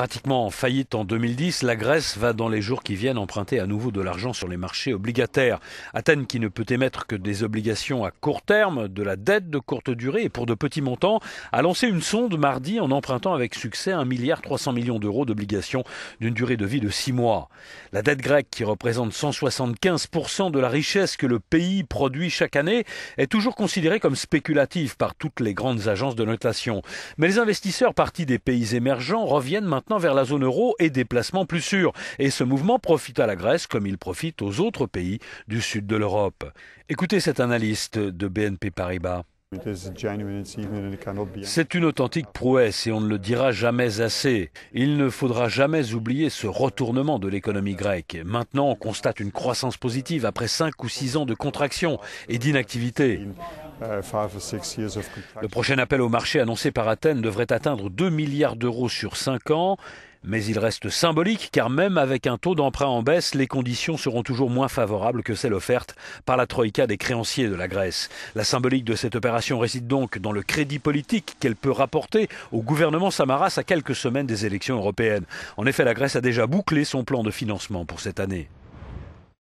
Pratiquement en faillite en 2010, la Grèce va dans les jours qui viennent emprunter à nouveau de l'argent sur les marchés obligataires. Athènes, qui ne peut émettre que des obligations à court terme, de la dette de courte durée et pour de petits montants, a lancé une sonde mardi en empruntant avec succès 1,3 milliard d'euros d'obligations d'une durée de vie de 6 mois. La dette grecque, qui représente 175% de la richesse que le pays produit chaque année, est toujours considérée comme spéculative par toutes les grandes agences de notation. Mais les investisseurs partis des pays émergents reviennent maintenant vers la zone euro et des placements plus sûrs. Et ce mouvement profite à la Grèce comme il profite aux autres pays du sud de l'Europe. Écoutez cet analyste de BNP Paribas. C'est une authentique prouesse et on ne le dira jamais assez. Il ne faudra jamais oublier ce retournement de l'économie grecque. Maintenant, on constate une croissance positive après 5 ou 6 ans de contraction et d'inactivité. Le prochain appel au marché annoncé par Athènes devrait atteindre 2 milliards d'euros sur 5 ans. Mais il reste symbolique car même avec un taux d'emprunt en baisse, les conditions seront toujours moins favorables que celles offertes par la troïka des créanciers de la Grèce. La symbolique de cette opération réside donc dans le crédit politique qu'elle peut rapporter au gouvernement Samaras à quelques semaines des élections européennes. En effet, la Grèce a déjà bouclé son plan de financement pour cette année.